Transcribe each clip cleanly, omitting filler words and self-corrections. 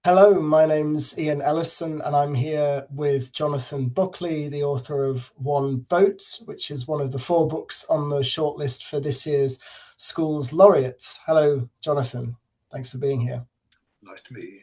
Hello, my name's Ian Ellison, and I'm here with Jonathan Buckley, the author of One Boat, which is one of the four books on the shortlist for this year's Schools Laureate. Hello, Jonathan. Thanks for being here. Nice to meet you.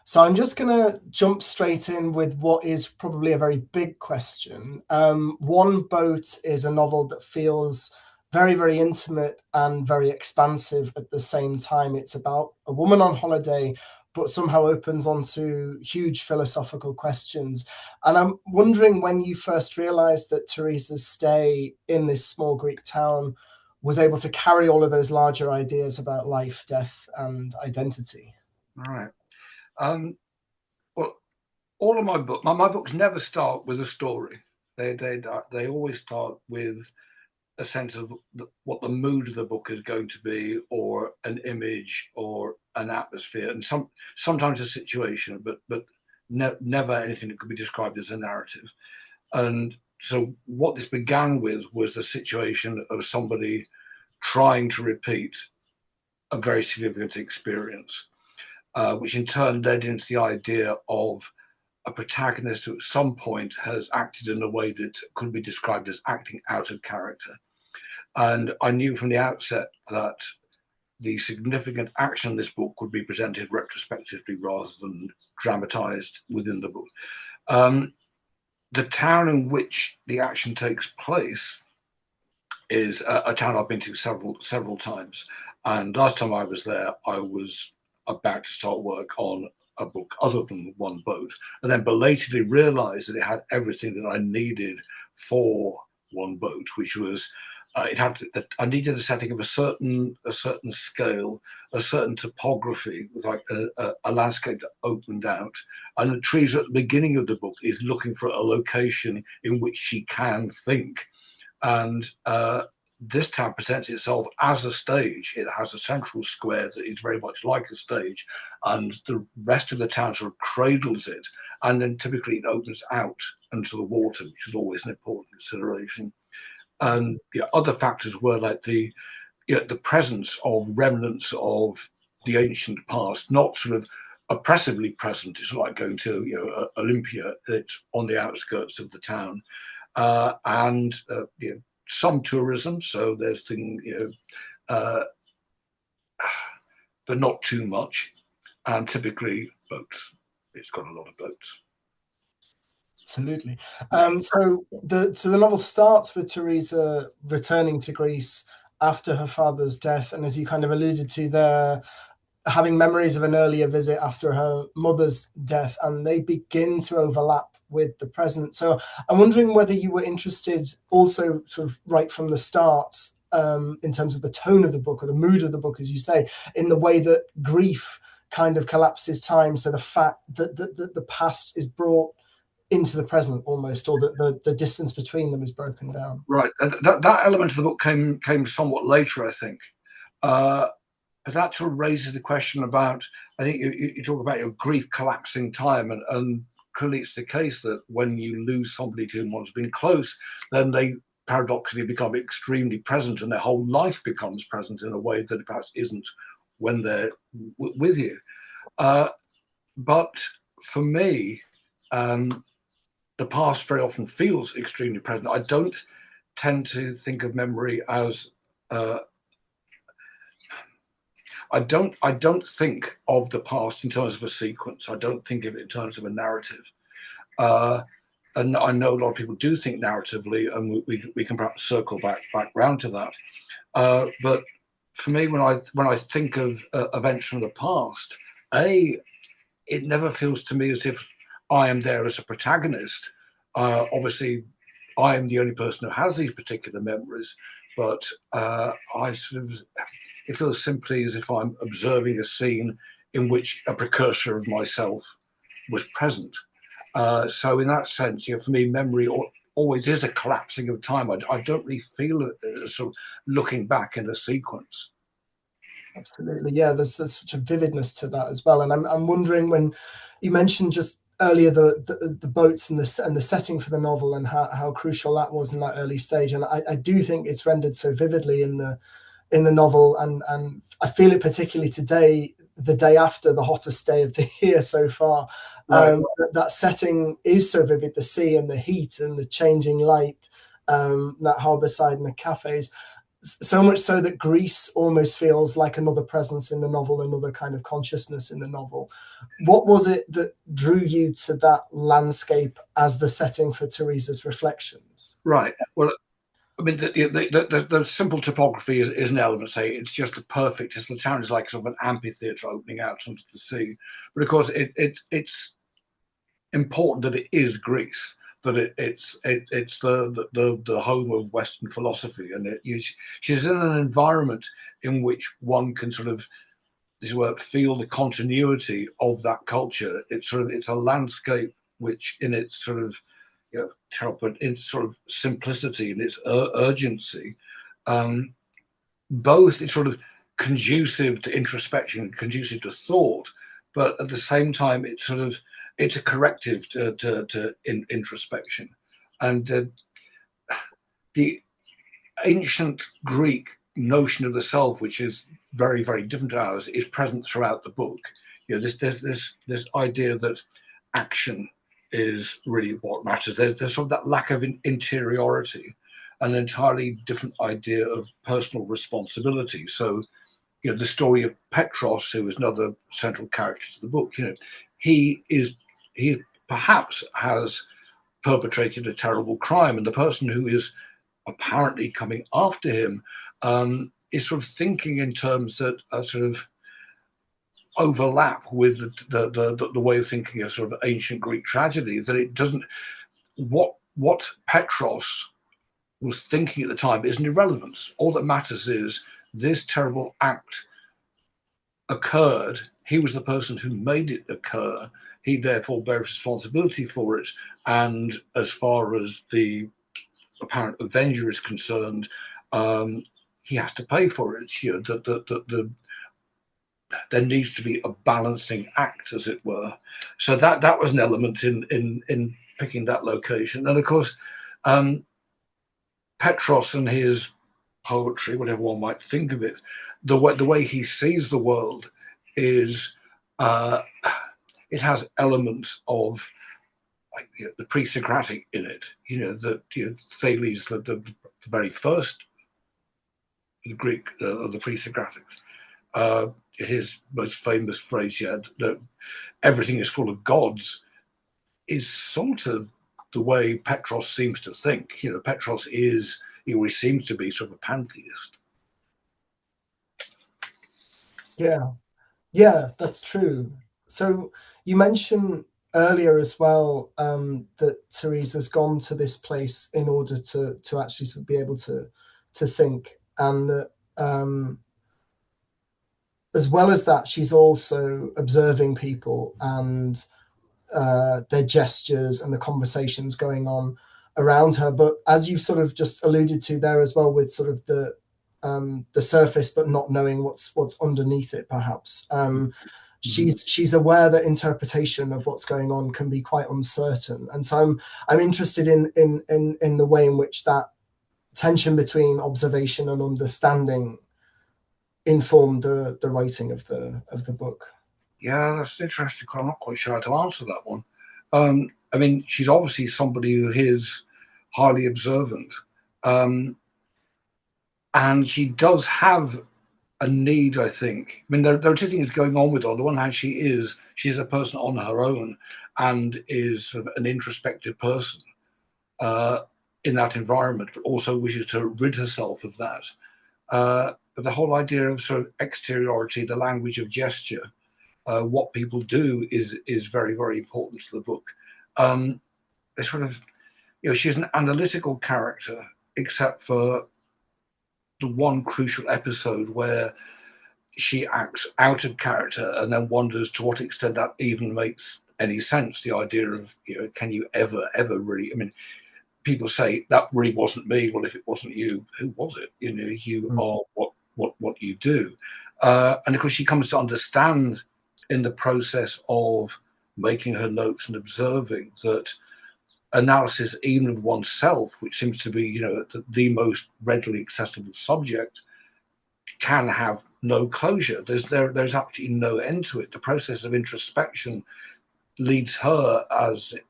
So I'm just going to jump straight in with what is probably a very big question. One Boat is a novel that feels very, very intimate and very expansive at the same time. It's about a woman on holiday, but somehow opens onto huge philosophical questions. And I'm wondering when you first realized that Teresa's stay in this small Greek town was able to carry all of those larger ideas about life, death, and identity. All right. Um, well, all of my books never start with a story. They always start with a sense of what the mood of the book is going to be, or an image, or an atmosphere, and sometimes a situation, but never anything that could be described as a narrative. And so, what this began with was the situation of somebody trying to repeat a very significant experience, which in turn led into the idea of a protagonist who at some point has acted in a way that could be described as acting out of character. And I knew from the outset that the significant action in this book would be presented retrospectively rather than dramatized within the book. Um, the town in which the action takes place is a town I've been to several times. And last time I was there, I was about to start work on a book other than One Boat, and then belatedly realized that it had everything that I needed for One Boat, which was it had I needed a setting of a certain scale, a certain topography, like a landscape that opened out, and the trees at the beginning of the book is looking for a location in which she can think. And this town presents itself as a stage. It has a central square that is very much like a stage, and the rest of the town sort of cradles it. And then typically it opens out into the water, which is always an important consideration. And other factors were like the presence of remnants of the ancient past, not sort of oppressively present. It's like going to Olympia. It's on the outskirts of the town, and some tourism. So there's things, but not too much. And typically boats. It's got a lot of boats. Absolutely. So the novel starts with Teresa returning to Greece after her father's death, and as you kind of alluded to there, having memories of an earlier visit after her mother's death, and they begin to overlap with the present. So I'm wondering whether you were interested also, sort of right from the start, in terms of the tone of the book or the mood of the book, as you say, in the way that grief kind of collapses time. So the fact that the past is brought into the present almost, or that the distance between them is broken down. Right. That element of the book came somewhat later, I think. Uh, but that sort of raises the question about, I think you talk about your grief collapsing time, and clearly it's the case that when you lose somebody to whom one's been close, then they paradoxically become extremely present, and their whole life becomes present in a way that it perhaps isn't when they're with you. Uh, but for me, um, the past very often feels extremely present. I don't tend to think of memory as uh, I don't think of the past in terms of a sequence. I don't think of it in terms of a narrative. Uh, and I know a lot of people do think narratively, and we can perhaps circle back round to that. But for me, when I think of events from the past, a it never feels to me as if I am there as a protagonist. Obviously, I am the only person who has these particular memories, but I sort of it feels simply as if I'm observing a scene in which a precursor of myself was present. So in that sense, for me, memory always is a collapsing of time. I don't really feel it as sort of looking back in a sequence. Absolutely, yeah. There's such a vividness to that as well, and I'm wondering, when you mentioned just earlier the boats and the setting for the novel, and how crucial that was in that early stage, and I do think it's rendered so vividly in the novel, and I feel it particularly today. the day after the hottest day of the year so far. Right. That setting is so vivid, the sea and the heat and the changing light, that harbour side and the cafes. So much so that Greece almost feels like another presence in the novel, another kind of consciousness in the novel. What was it that drew you to that landscape as the setting for Teresa's reflections? Right. Well, I mean, the simple topography is an element. Say, it's just the perfect. The town is like sort of an amphitheatre opening out onto the sea. But of course, it's important that it is Greece, that it's the home of Western philosophy, and she's in an environment in which one can sort of feel the continuity of that culture. It's a landscape which, in its sort of but in sort of simplicity and its urgency, both it's sort of conducive to introspection, conducive to thought, but at the same time it's a corrective to introspection. And the ancient Greek notion of the self, which is very, very different to ours, is present throughout the book. This idea that action is really what matters. There's sort of that lack of interiority, an entirely different idea of personal responsibility. So, the story of Petros, who is another central character to the book, he perhaps has perpetrated a terrible crime, and the person who is apparently coming after him is sort of thinking in terms that sort of overlap with the way of thinking of sort of ancient Greek tragedy, that it doesn't, what Petros was thinking at the time is an irrelevance. All that matters is this terrible act occurred. He was the person who made it occur. He therefore bears responsibility for it. And as far as the apparent avenger is concerned, he has to pay for it. There needs to be a balancing act, as it were. So that was an element in picking that location. And of course, Petros and his poetry, whatever one might think of it, the way he sees the world is it has elements of the pre-Socratic in it. Thales, the very first Greek of the pre-Socratics. His most famous phrase, that everything is full of gods, is sort of the way Petros seems to think. Petros he always seems to be sort of a pantheist. Yeah, that's true. So you mentioned earlier as well that Teresa's gone to this place in order to actually sort of be able to think, and that as well as that, she's also observing people and their gestures and the conversations going on around her. But as you've sort of just alluded to there as well, with sort of the surface, but not knowing what's underneath it, perhaps. She's aware that interpretation of what's going on can be quite uncertain, and so I'm interested in the way in which that tension between observation and understanding informed the writing of the book. Yeah, that's interesting. I'm not quite sure how to answer that one. I mean, she's obviously somebody who is highly observant, and she does have a need, I think. I mean, there are two things going on with her. On the one hand, she's a person on her own and is sort of an introspective person in that environment, but also wishes to rid herself of that. But the whole idea of sort of exteriority, the language of gesture, what people do is very, very important to the book. It's sort of, she's an analytical character, except for the one crucial episode where she acts out of character and then wonders to what extent that even makes any sense. The idea of, can you ever really, I mean, people say that really wasn't me. Well, if it wasn't you, who was it? You are what you do. And of course, she comes to understand in the process of making her notes and observing that analysis, even of oneself, which seems to be, the most readily accessible subject, can have no closure. There's absolutely no end to it. The process of introspection leads her, as it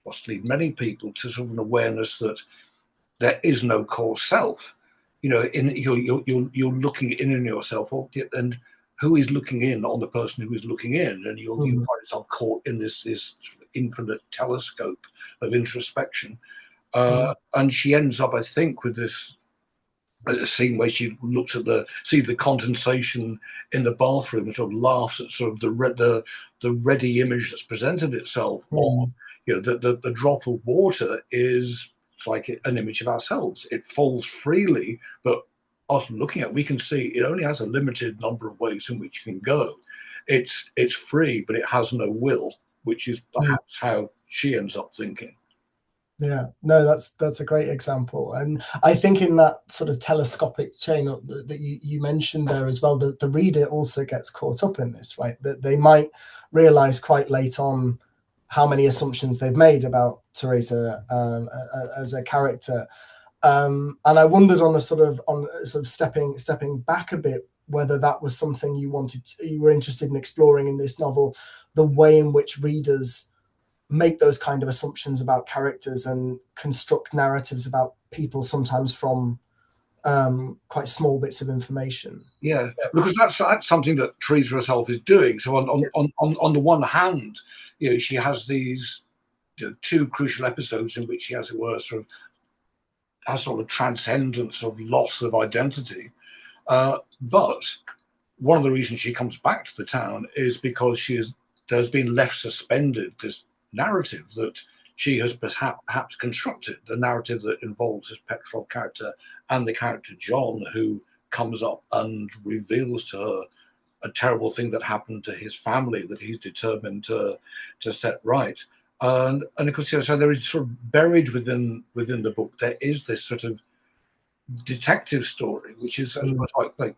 must lead many people, to sort of an awareness that there is no core self. You're looking in yourself, and who is looking in on the person who is looking in, and you find yourself caught in this infinite telescope of introspection. And she ends up, I think, with this a scene where she looks at the condensation in the bathroom and sort of laughs at sort of the ready image that's presented itself. Or, the drop of water is like an image of ourselves. It falls freely, but us looking at it, we can see it only has a limited number of ways in which it can go. It's free, but it has no will, which is perhaps how she ends up thinking. Yeah, no, that's a great example. And I think in that sort of telescopic chain that you mentioned there as well, the reader also gets caught up in this, right? That they might realize quite late on how many assumptions they've made about Teresa as a character. And I wondered on a sort of stepping back a bit, whether that was something you were interested in exploring in this novel, the way in which readers make those kind of assumptions about characters and construct narratives about people, sometimes from quite small bits of information. Yeah, because that's something that Teresa herself is doing. So on the one hand, she has these two crucial episodes in which she, as it were, has sort of transcendence of loss of identity. But one of the reasons she comes back to the town is because there's been left suspended this narrative that she has perhaps constructed, the narrative that involves this Petrov character and the character John, who comes up and reveals to her a terrible thing that happened to his family that he's determined to set right. And of course, so there is sort of buried within the book, there is this sort of detective story, which is like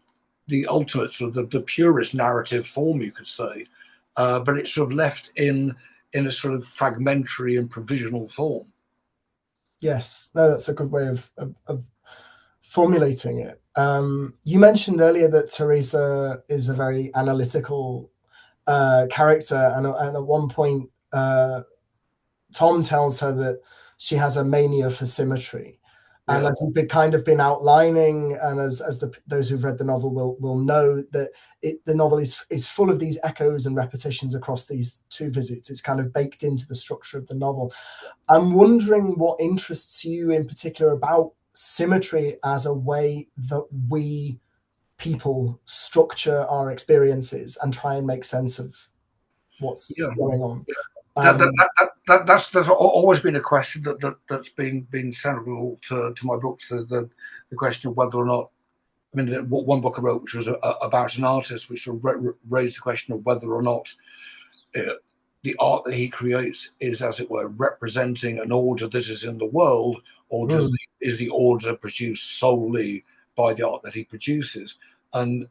the ultimate sort of the purest narrative form, you could say, but it's sort of left in a sort of fragmentary and provisional form. Yes, no, that's a good way of formulating it. You mentioned earlier that Teresa is a very analytical character, and at one point, Tom tells her that she has a mania for symmetry. And as you've kind of been outlining, and as those who've read the novel will know, that the novel is full of these echoes and repetitions across these two visits. It's kind of baked into the structure of the novel. I'm wondering what interests you in particular about symmetry as a way that we people structure our experiences and try and make sense of what's going on. That's always been a question that's been central to my books. The question of whether or not, I mean, one book I wrote, which was about an artist, which raised the question of whether or not the art that he creates is, as it were, representing an order that is in the world, or is the order produced solely by the art that he produces? And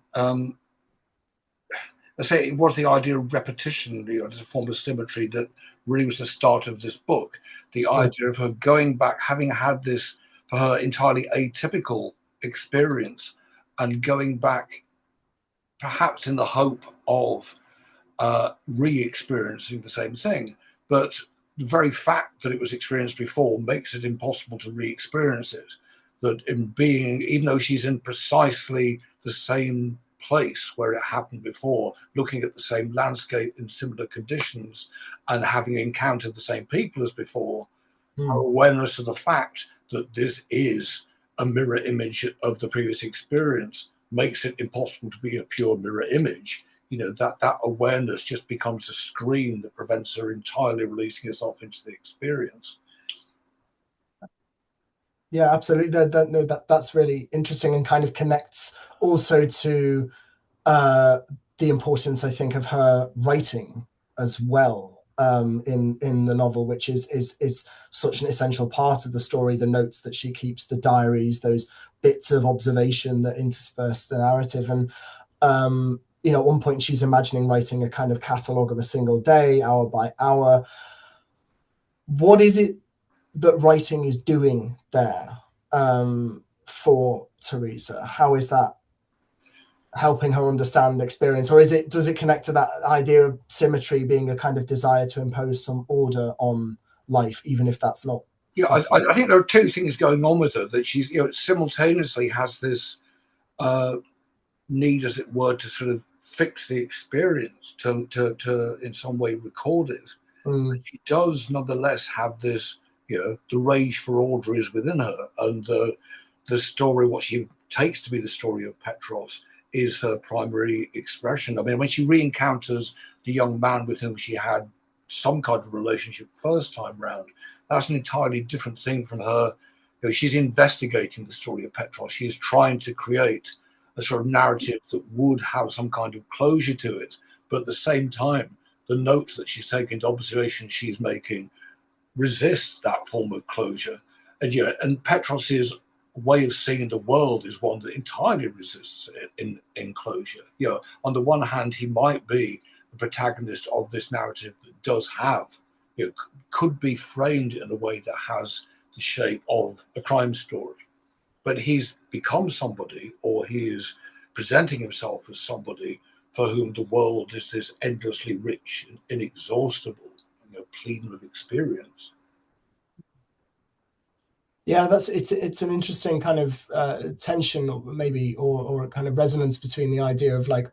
I say it was the idea of repetition, as a form of symmetry, that really was the start of this book. The idea of her going back, having had this, for her, entirely atypical experience, and going back, perhaps in the hope of re-experiencing the same thing. But the very fact that it was experienced before makes it impossible to re-experience it. That in being, even though she's in precisely the same place where it happened before, looking at the same landscape in similar conditions and having encountered the same people as before, her awareness of the fact that this is a mirror image of the previous experience makes it impossible to be a pure mirror image. That awareness just becomes a screen that prevents her entirely releasing herself into the experience. Yeah, absolutely. That's really interesting, and kind of connects also to the importance, I think, of her writing as well, in the novel, which is such an essential part of the story. The notes that she keeps, the diaries, those bits of observation that intersperse the narrative. And at one point she's imagining writing a kind of catalogue of a single day, hour by hour. What is it that writing is doing there for Teresa? How is that helping her understand experience, or does it connect to that idea of symmetry being a kind of desire to impose some order on life, even if that's not Yeah, possible? I think there are two things going on with her, that she's, simultaneously has this need, as it were, to sort of fix the experience, to in some way record it. Mm. She does nonetheless have this, the rage for order is within her, and the story, what she takes to be the story of Petros, is her primary expression. I mean, when she re-encounters the young man with whom she had some kind of relationship first time round, that's an entirely different thing from her. She's investigating the story of Petros. She is trying to create a sort of narrative that would have some kind of closure to it, but at the same time, the notes that she's taking, the observations she's making, resists that form of closure. And Petros's way of seeing the world is one that entirely resists it in closure. On the one hand, he might be the protagonist of this narrative that does have, could be framed in a way that has the shape of a crime story, but he's become somebody, or he is presenting himself as somebody for whom the world is this endlessly rich and inexhaustible, plenum of experience. Yeah, it's an interesting kind of tension, or maybe, or a kind of resonance between the idea of like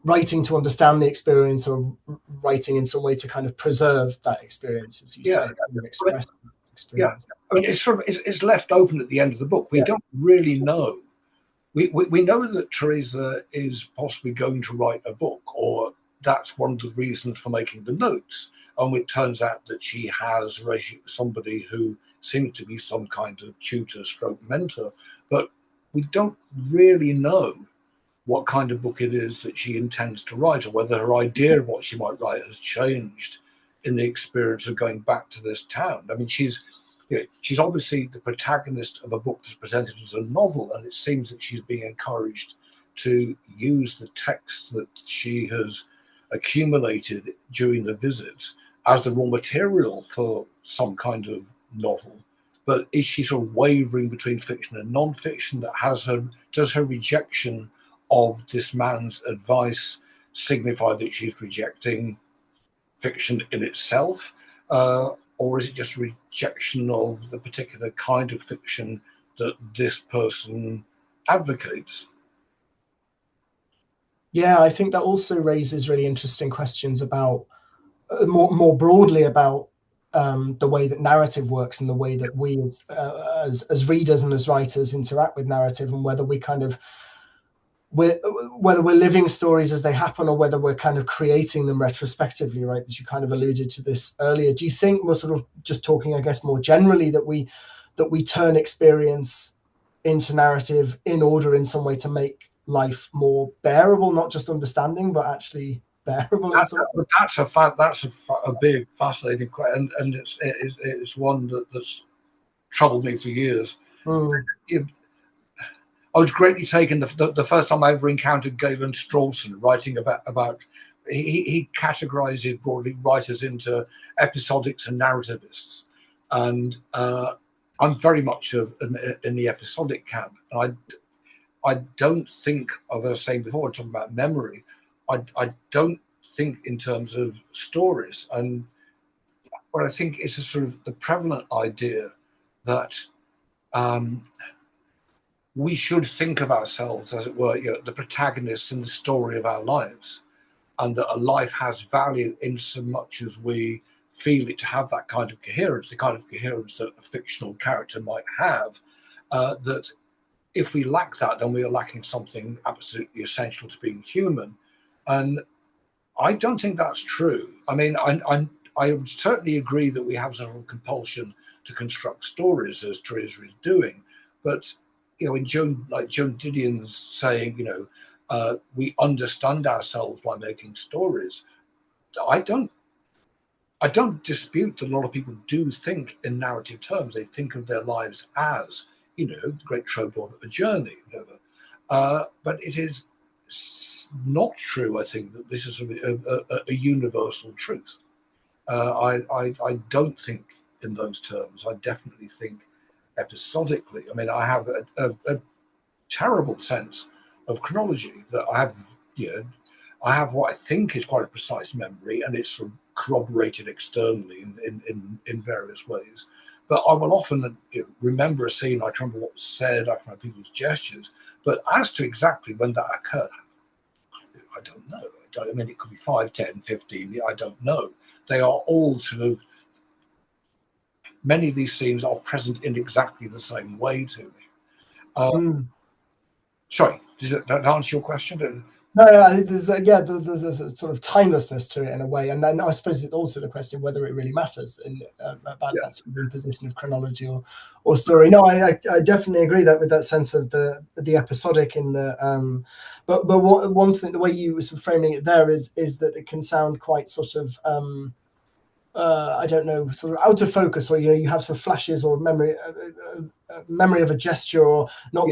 writing to understand the experience, or writing in some way to kind of preserve that experience, as you Yeah, say, kind of express that yeah. experience. I mean, it's left open at the end of the book. We Yeah. don't really know. We know that Teresa is possibly going to write a book, or that's one of the reasons for making the notes. And it turns out that she has somebody who seems to be some kind of tutor stroke mentor, but we don't really know what kind of book it is that she intends to write, or whether her idea of what she might write has changed in the experience of going back to this town. I mean, she's obviously the protagonist of a book that's presented as a novel, and it seems that she's being encouraged to use the text that she has accumulated during the visits as the raw material for some kind of novel. But is she sort of wavering between fiction and non-fiction? Does her rejection of this man's advice signify that she's rejecting fiction in itself? Or is it just a rejection of the particular kind of fiction that this person advocates? Yeah, I think that also raises really interesting questions about more broadly about the way that narrative works, and the way that we as readers and as writers interact with narrative, and whether we kind of whether we're living stories as they happen, or whether we're kind of creating them retrospectively, right? As you kind of alluded to this earlier. Do you think, we're sort of just talking, I guess, more generally, that we turn experience into narrative in order, in some way, to make life more bearable, not just understanding, but actually bearable in some way? That's a big, fascinating question, and it's one that's troubled me for years. Mm. I was greatly taken the first time I ever encountered Galen Strawson writing about he categorizes broadly writers into episodics and narrativists, and I'm very much in the episodic camp. And I don't think, as I was saying before, talking about memory, I don't think in terms of stories. And what I think is a sort of the prevalent idea that we should think of ourselves, as it were, the protagonists in the story of our lives, and that a life has value in so much as we feel it to have that kind of coherence, the kind of coherence that a fictional character might have. That if we lack that, then we are lacking something absolutely essential to being human. And I don't think that's true. I mean, I would certainly agree that we have sort of compulsion to construct stories, as Teresa is doing, but in Joan Didion's saying, we understand ourselves by making stories. I don't dispute that a lot of people do think in narrative terms. They think of their lives as, the great trope of a journey, whatever. But it is not true, I think, that this is a universal truth. I don't think in those terms. I definitely think episodically. I mean, I have a terrible sense of chronology, that I have, I have what I think is quite a precise memory, and it's sort of corroborated externally in various ways. But I will often remember a scene, I can remember what was said, I can remember people's gestures, but as to exactly when that occurred, I don't know. I mean, it could be 5, 10, 15, I don't know. They are all sort of, many of these scenes are present in exactly the same way to me. Sorry, did that answer your question? No, there's a sort of timelessness to it in a way, and then I suppose it's also the question whether it really matters about that sort of imposition of chronology or story. No, I definitely agree that with that sense of the episodic in the but one thing, the way you were sort of framing it there is that it can sound quite sort of I don't know, sort of out of focus, or you have some flashes or memory of a gesture, or not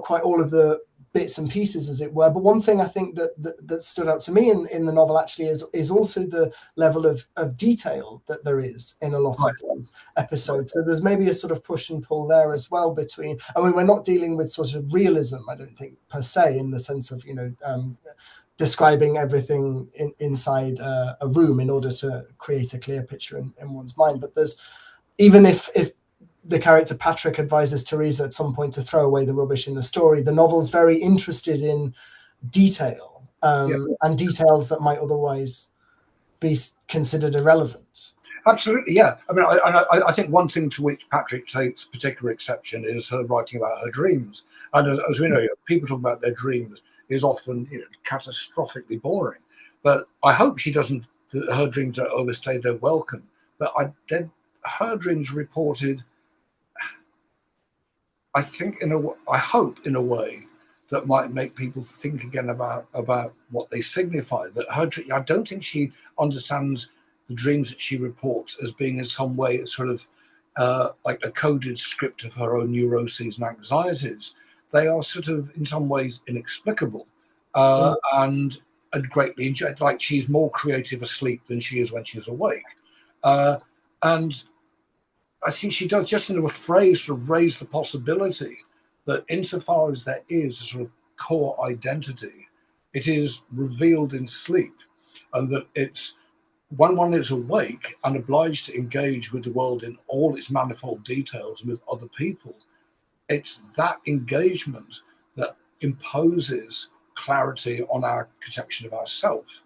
quite all of the bits and pieces, as it were. But one thing I think that stood out to me in the novel actually is also the level of detail that there is in a lot of those episodes. So there's maybe a sort of push and pull there as well between. I mean, we're not dealing with sort of realism, I don't think, per se, in the sense of describing everything inside a room in order to create a clear picture in one's mind. But there's, even if the character Patrick advises Teresa at some point to throw away the rubbish in the story, the novel's very interested in detail and details that might otherwise be considered irrelevant. Absolutely, yeah. I mean, I think one thing to which Patrick takes particular exception is her writing about her dreams. And as we know, people talk about their dreams is often catastrophically boring. But I hope she doesn't. Her dreams don't overstay their welcome. But her dreams reported, I think, I hope in a way that might make people think again about what they signify. That I don't think she understands the dreams that she reports as being in some way sort of like a coded script of her own neuroses and anxieties. They are sort of in some ways inexplicable and greatly enjoyed. Like, she's more creative asleep than she is when she's awake. And I think she does, just in a phrase, sort of raise the possibility that insofar as there is a sort of core identity, it is revealed in sleep, and that it's when one is awake and obliged to engage with the world in all its manifold details and with other people, it's that engagement that imposes clarity on our conception of ourselves.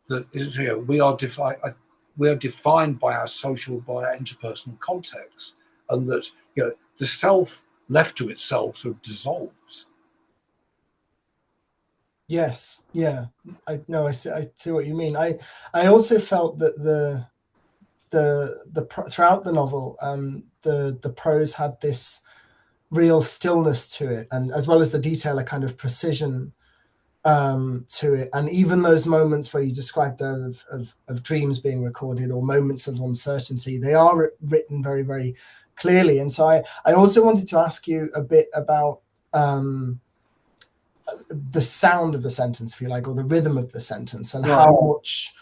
That is, we are defined by our social, by our interpersonal context, and that the self left to itself sort of dissolves. Yes, yeah, I see what you mean. I also felt that throughout the novel, the prose had this real stillness to it, and as well as the detail, a kind of precision to it. And even those moments where you described of dreams being recorded, or moments of uncertainty, they are written very, very clearly. And so I also wanted to ask you a bit about the sound of the sentence, if you like, or the rhythm of the sentence, and how much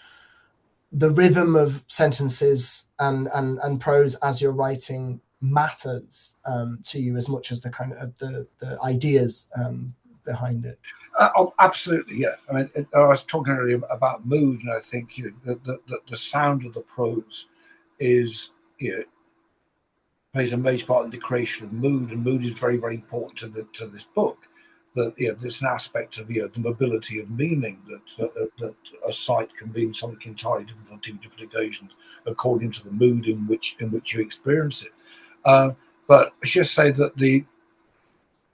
the rhythm of sentences and prose as you're writing matters to you as much as the kind of the ideas behind it. Oh, absolutely, yeah. I mean, I was talking earlier about mood, and I think the sound of the prose is plays a major part in the creation of mood, and mood is very, very important to this book. That there's an aspect of the mobility of meaning, that a sight can mean something entirely different on two different occasions according to the mood in which you experience it. But I should say that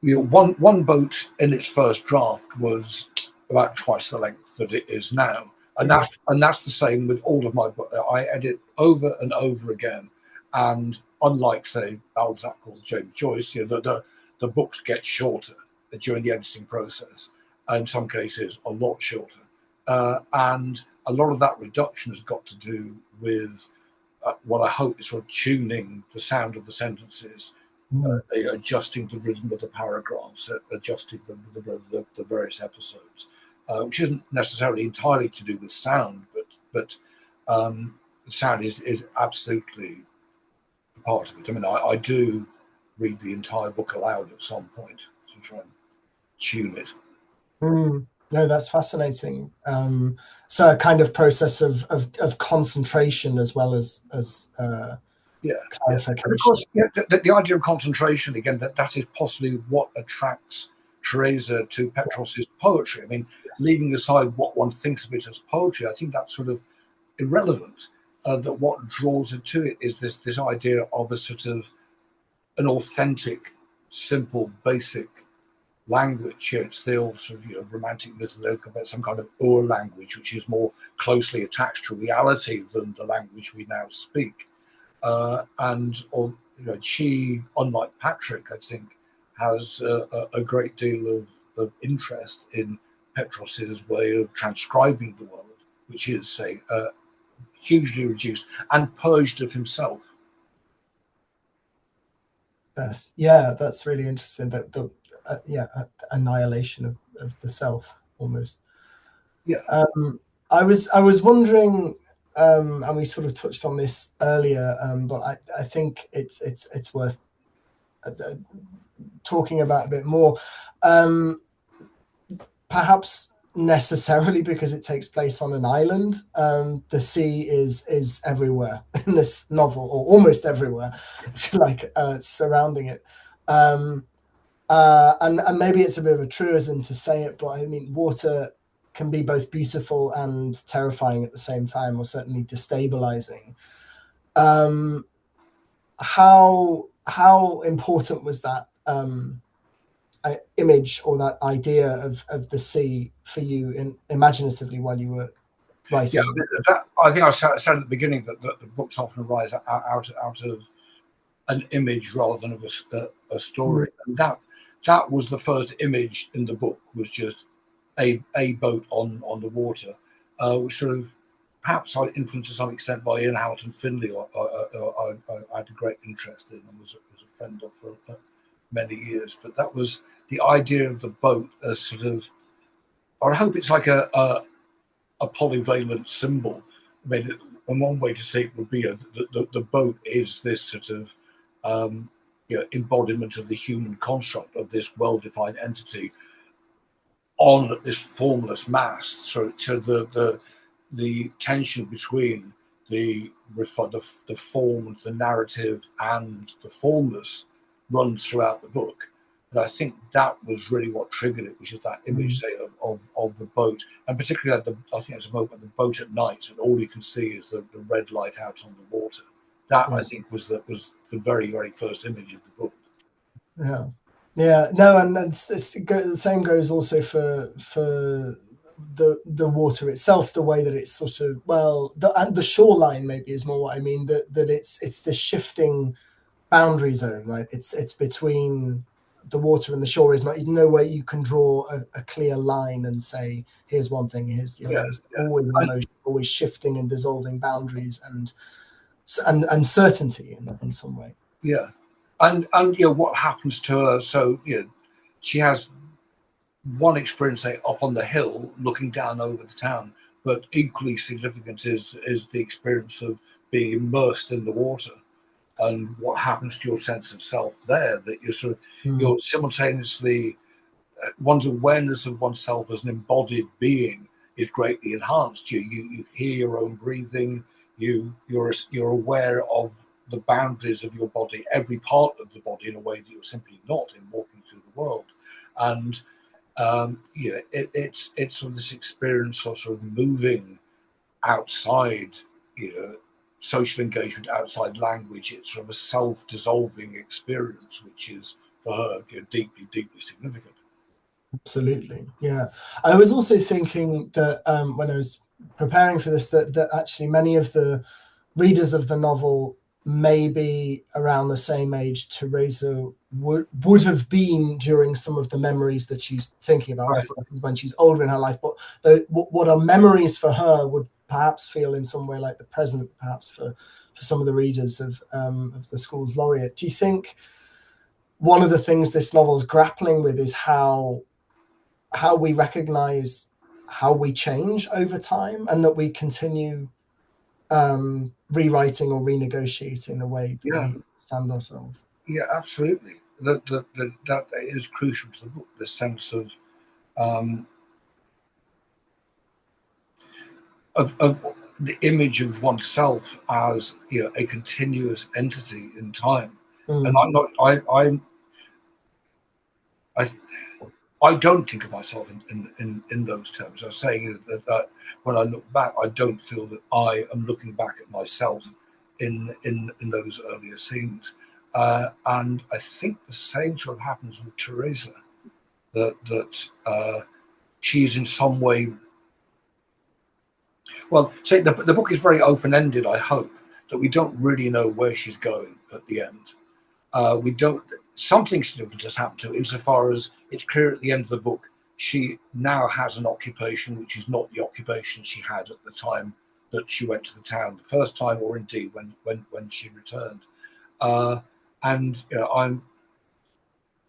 one boat in its first draft was about twice the length that it is now, and that's the same with all of my books. I edit over and over again, and unlike, say, Balzac or James Joyce, the books get shorter during the editing process, in some cases a lot shorter, and a lot of that reduction has got to do with what I hope is sort of tuning the sound of the sentences, adjusting the rhythm of the paragraphs, adjusting the various episodes, which isn't necessarily entirely to do with sound, but sound is absolutely a part of it. I mean, I do read the entire book aloud at some point to tune it. Mm. No, that's fascinating. So a kind of process of concentration as well as Yeah, yeah. And of clarification. course, yeah, the idea of concentration, again, that is possibly what attracts Teresa to Petros's poetry. I mean, Yes. leaving aside what one thinks of it as poetry, I think that's sort of irrelevant. That what draws her to it is this idea of a sort of an authentic, simple, basic language. Here it's the old sort of romantic mythology about some kind of Ur language, which is more closely attached to reality than the language we now speak. And she, unlike Patrick, I think, has a great deal of interest in Petros's way of transcribing the world, which is, say, hugely reduced and purged of himself. That's really interesting. That the annihilation of the self almost. Yeah, I was wondering, and we sort of touched on this earlier, but I think it's worth talking about a bit more. Perhaps necessarily because it takes place on an island. The sea is everywhere in this novel, or almost everywhere, if you like, surrounding it. And maybe it's a bit of a truism to say it, but I mean, water can be both beautiful and terrifying at the same time, or certainly destabilizing. Um, how important was that image or that idea of the sea for you imaginatively while you were yeah. writing? I think I said at the beginning that the books often arise out of an image rather than of a story, and that was the first image in the book, was just a boat on the water, which sort of perhaps I influenced to some extent by Ian Hamilton Finlay, or I had a great interest in and was a friend of for many years. But that was the idea of the boat as sort of, or I hope it's like a polyvalent symbol. I mean, and one way to say it would be the boat is this sort of embodiment of the human construct of this well-defined entity on this formless mass. So the tension between the formed, the narrative, and the formless runs throughout the book. And I think that was really what triggered it, which is that image, say, of the boat, and particularly I think it's a moment the boat at night, and all you can see is the red light out on the water. That I think was the very, very first image of the book. Yeah, yeah, no, and the same goes also for the water itself, the way that it's sort of, well, and the shoreline maybe is more what I mean, that it's the shifting boundary zone, right? It's between the water and the shore. Is not no way you can draw a clear line and say here's one thing, here's the Yeah, other. It's yeah. always in motion, always shifting and dissolving boundaries and uncertainty in some way. Yeah, and what happens to her? So she has one experience, say, up on the hill, looking down over the town, but equally significant is the experience of being immersed in the water, and what happens to your sense of self there. That you're simultaneously one's awareness of oneself as an embodied being is greatly enhanced. You hear your own breathing. You're aware of the boundaries of your body, every part of the body, in a way that you're simply not in walking through the world. And it's sort of this experience of sort of moving outside, social engagement, outside language. It's sort of a self-dissolving experience, which is for her deeply, deeply significant. Absolutely, yeah. I was also thinking that when I was preparing for this, that actually many of the readers of the novel may be around the same age Teresa would have been during some of the memories that she's thinking about. Right. Obviously, this is when she's older in her life, but what are memories for her would perhaps feel in some way like the present, perhaps for some of the readers of the Schools Laureate. Do you think one of the things this novel is grappling with is how we recognize how we change over time, and that we continue rewriting or renegotiating the way that Yeah, we understand ourselves? yeah, absolutely. that is crucial to the book. The sense of the image of oneself as, you know, a continuous entity in time. And I'm not. I don't think of myself in those terms. I'm saying that when I look back, I don't feel that I am looking back at myself in those earlier scenes. And I think the same sort of happens with Teresa, that she's in some way. Well, say the book is very open-ended. I hope that we don't really know where she's going at the end. We don't. Something significant has happened to her, insofar as it's clear at the end of the book she now has an occupation which is not the occupation she had at the time that she went to the town the first time, or indeed when she returned. And you know,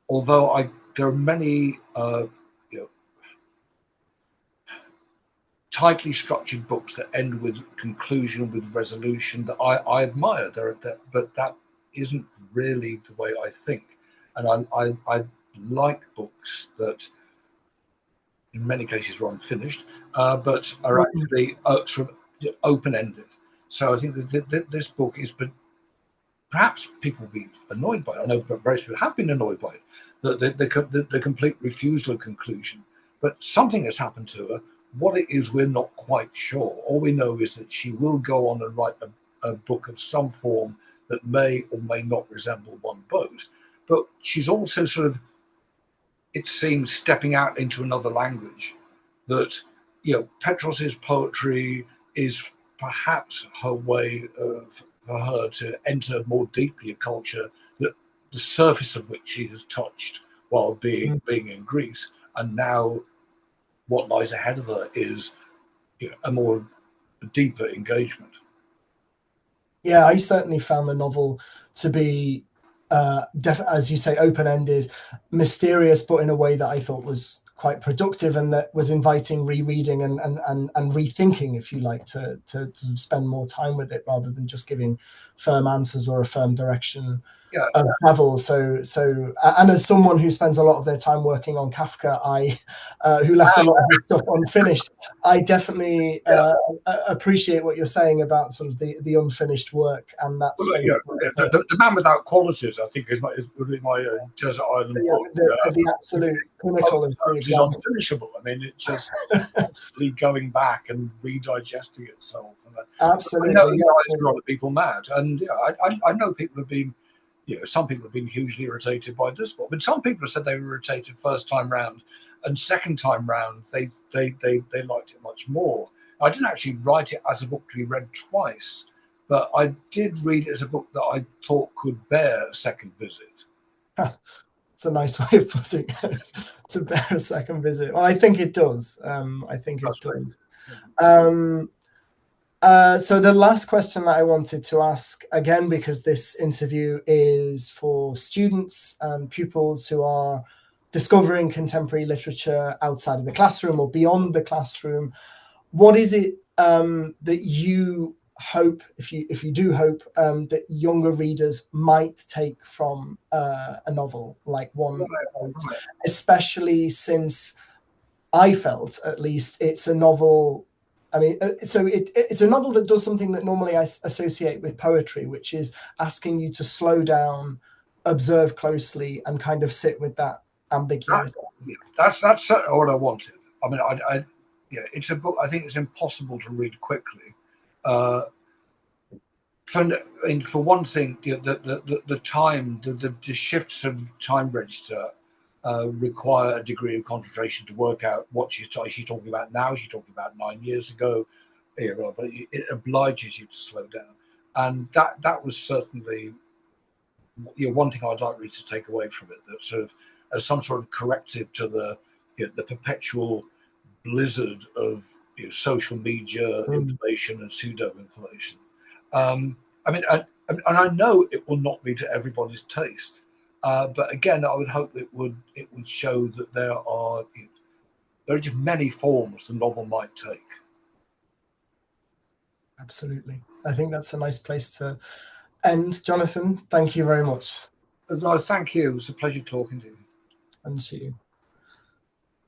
although there are many you know, tightly structured books that end with conclusion, with resolution, that I admire. But that isn't really the way I think. And I like books that, in many cases, are unfinished, but are actually sort of open-ended. So I think that this book is, perhaps people will be annoyed by it. I know various people have been annoyed by it, the complete refusal of conclusion. But something has happened to her. What it is, we're not quite sure. All we know is that she will go on and write a book of some form that may or may not resemble One Boat. But she's also sort of, it seems, stepping out into another language. That, you know, Petros's poetry is perhaps her way for her to enter more deeply a culture that the surface of which she has touched while being in Greece, and now what lies ahead of her is, you know, a more deeper engagement. Yeah, I certainly found the novel to be, as you say, open-ended, mysterious, but in a way that I thought was quite productive, and that was inviting rereading and rethinking, if you like, to spend more time with it rather than just giving firm answers or a firm direction of travel. So, and as someone who spends a lot of their time working on Kafka, who left a lot of his stuff unfinished, I definitely appreciate what you're saying about sort of the unfinished work and that space. The Man Without Qualities, I think, would be my Desert Island book. The absolute pinnacle of the example. It's unfinishable. I mean, it's just constantly going back and redigesting itself. Absolutely, I know it drives a lot of people mad, and I know people have been. You know, some people have been hugely irritated by this book, but some people have said they were irritated first time round, and second time round they liked it much more. I didn't actually write it as a book to be read twice, but I did read it as a book that I thought could bear a second visit. It's a nice way of putting it, to bear a second visit. Well, I think it does. I think it does. So the last question that I wanted to ask, again, because this interview is for students and pupils who are discovering contemporary literature outside of the classroom or beyond the classroom, what is it that you hope, if you do hope, that younger readers might take from a novel like One Boat, especially since I felt, at least, it's a novel. I mean, so it's a novel that does something that normally I associate with poetry, which is asking you to slow down, observe closely, and kind of sit with that ambiguity. That's certainly what I wanted. I mean, it's a book I think it's impossible to read quickly. For one thing, the time, the shifts of time register require a degree of concentration to work out what she's talking about now. She's talking about 9 years ago. But it obliges you to slow down, and that was certainly one thing I'd like really to take away from it. That sort of as some sort of corrective to the perpetual blizzard of social media information and pseudo information. I mean, and I know it will not be to everybody's taste, but again, I would hope it would show that there are just many forms the novel might take. Absolutely, I think that's a nice place to end. Jonathan, thank you very much. No, thank you. It was a pleasure talking to you. And to you.